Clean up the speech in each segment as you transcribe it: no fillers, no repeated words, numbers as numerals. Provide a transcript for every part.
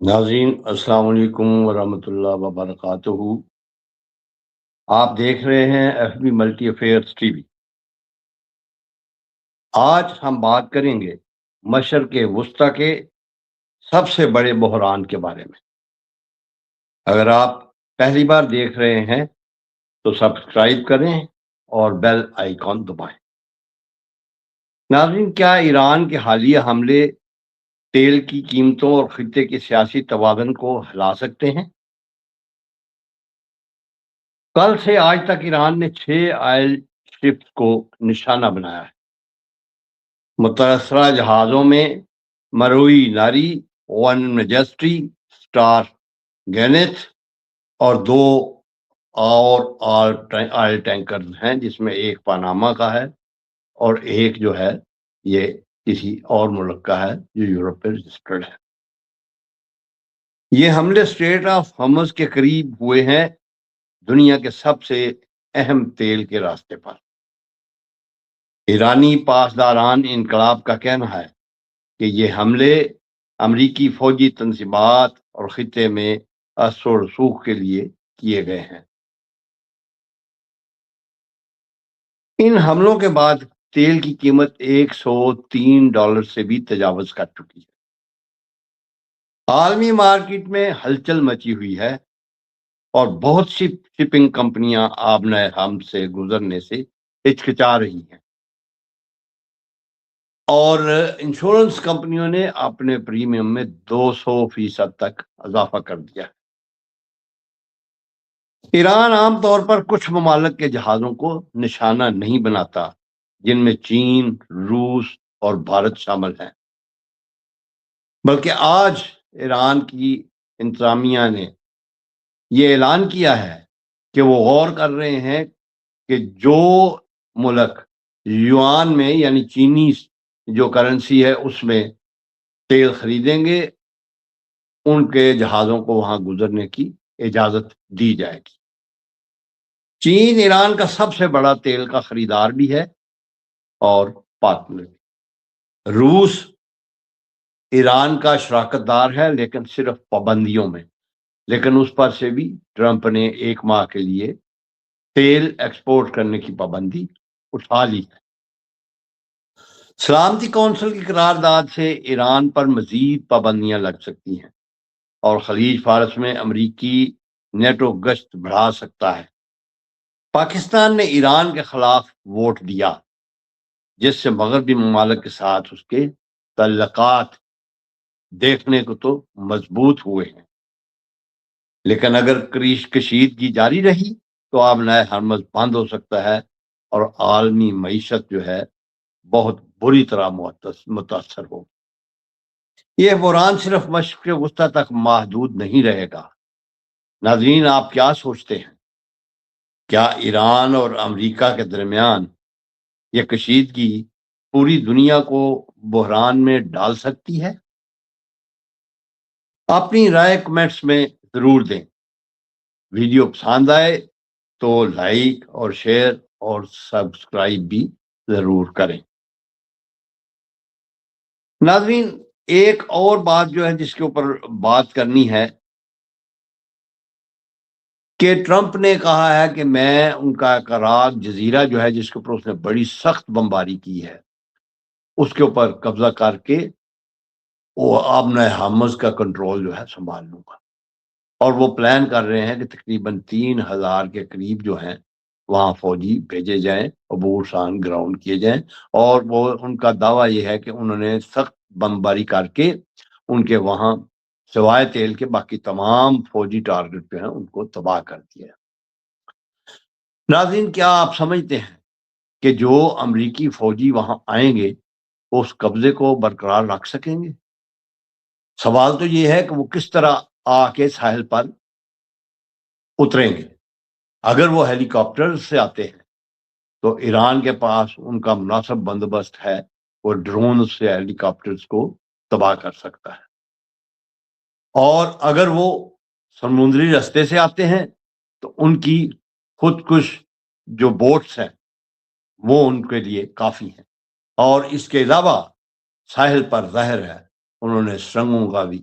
ناظرین السلام علیکم ورحمۃ اللہ وبرکاتہ۔ آپ دیکھ رہے ہیں F B multi affairs T V. آج ہم بات کریں گے مشرق وسطی کے سب سے بڑے بحران کے بارے میں۔ اگر آپ پہلی بار دیکھ رہے ہیں تو سبسکرائب کریں اور بیل آئیکن دبائیں۔ ناظرین، کیا ایران کے حالیہ حملے تیل کی قیمتوں اور خطے کے سیاسی توازن کو ہلا سکتے ہیں؟ کل سے آج تک ایران نے 6 آئل شپس کو نشانہ بنایا ہے۔ متاثرہ جہازوں میں مروئی ناری، ون میجسٹی، سٹار گینت اور 2 اور آئل ٹینکر ہیں، جس میں ایک پاناما کا ہے اور ایک جو ہے یہ کسی اور ملک کا ہے جو یورپ پہ رجسٹرڈ ہے۔ یہ حملے اسٹریٹ آف ہارمز کے قریب ہوئے ہیں، دنیا کے سب سے اہم تیل کے راستے پر۔ ایرانی پاسداران انقلاب کا کہنا ہے کہ یہ حملے امریکی فوجی تنصیبات اور خطے میں اثر و رسوخ کے لیے کیے گئے ہیں۔ ان حملوں کے بعد تیل کی قیمت $103 سے بھی تجاوز کر چکی ہے۔ عالمی مارکیٹ میں ہلچل مچی ہوئی ہے اور بہت سی شپنگ کمپنیاں آبنائے ہم سے گزرنے سے ہچکچا رہی ہیں، اور انشورنس کمپنیوں نے اپنے پریمیم میں 200% تک اضافہ کر دیا ہے۔ ایران عام طور پر کچھ ممالک کے جہازوں کو نشانہ نہیں بناتا، جن میں چین، روس اور بھارت شامل ہیں، بلکہ آج ایران کی انتظامیہ نے یہ اعلان کیا ہے کہ وہ غور کر رہے ہیں کہ جو ملک یوان میں یعنی چینی جو کرنسی ہے اس میں تیل خریدیں گے، ان کے جہازوں کو وہاں گزرنے کی اجازت دی جائے گی۔ چین ایران کا سب سے بڑا تیل کا خریدار بھی ہے اور پارٹنر بھی۔ روس ایران کا شراکت دار ہے، لیکن صرف پابندیوں میں، لیکن اس پر سے بھی ٹرمپ نے 1 ماہ کے لیے تیل ایکسپورٹ کرنے کی پابندی اٹھا لی ہے۔ سلامتی کونسل کی قرارداد سے ایران پر مزید پابندیاں لگ سکتی ہیں اور خلیج فارس میں امریکی نیٹو گشت بڑھا سکتا ہے۔ پاکستان نے ایران کے خلاف ووٹ دیا، جس سے مغربی ممالک کے ساتھ اس کے تعلقات دیکھنے کو تو مضبوط ہوئے ہیں، لیکن اگر کشیدگی جاری رہی تو آبنائے ہرمز بند ہو سکتا ہے اور عالمی معیشت جو ہے بہت بری طرح متاثر ہو۔ یہ بحران صرف مشرق وسطی تک محدود نہیں رہے گا۔ ناظرین، آپ کیا سوچتے ہیں؟ کیا ایران اور امریکہ کے درمیان یہ کشیدگی پوری دنیا کو بحران میں ڈال سکتی ہے؟ اپنی رائے کمنٹس میں ضرور دیں۔ ویڈیو پسند آئے تو لائک اور شیئر اور سبسکرائب بھی ضرور کریں۔ ناظرین، ایک اور بات جو ہے جس کے اوپر بات کرنی ہے کہ ٹرمپ نے کہا ہے کہ میں ان کا عراق جزیرہ جو ہے جس کے اوپر اس نے بڑی سخت بمباری کی ہے اس کے اوپر قبضہ کر کے وہ آبنائے ہرمز کا کنٹرول جو ہے سنبھال لوں گا، اور وہ پلان کر رہے ہیں کہ تقریباً 3000 کے قریب جو ہیں وہاں فوجی بھیجے جائیں، عبور سان گراؤنڈ کیے جائیں، اور وہ ان کا دعویٰ یہ ہے کہ انہوں نے سخت بمباری کر کے ان کے وہاں سوائے تیل کے باقی تمام فوجی ٹارگٹ جو ہیں ان کو تباہ کر دیا ہے۔ ناظرین، کیا آپ سمجھتے ہیں کہ جو امریکی فوجی وہاں آئیں گے وہ اس قبضے کو برقرار رکھ سکیں گے؟ سوال تو یہ ہے کہ وہ کس طرح آ کے ساحل پر اتریں گے۔ اگر وہ ہیلی کاپٹر سے آتے ہیں تو ایران کے پاس ان کا مناسب بندوبست ہے، وہ ڈرون سے ہیلی کاپٹرز کو تباہ کر سکتا ہے، اور اگر وہ سمندری راستے سے آتے ہیں تو ان کی خودکش جو بوٹس ہیں وہ ان کے لیے کافی ہیں، اور اس کے علاوہ ساحل پر ظاہر ہے انہوں نے سرنگوں کا بھی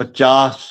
50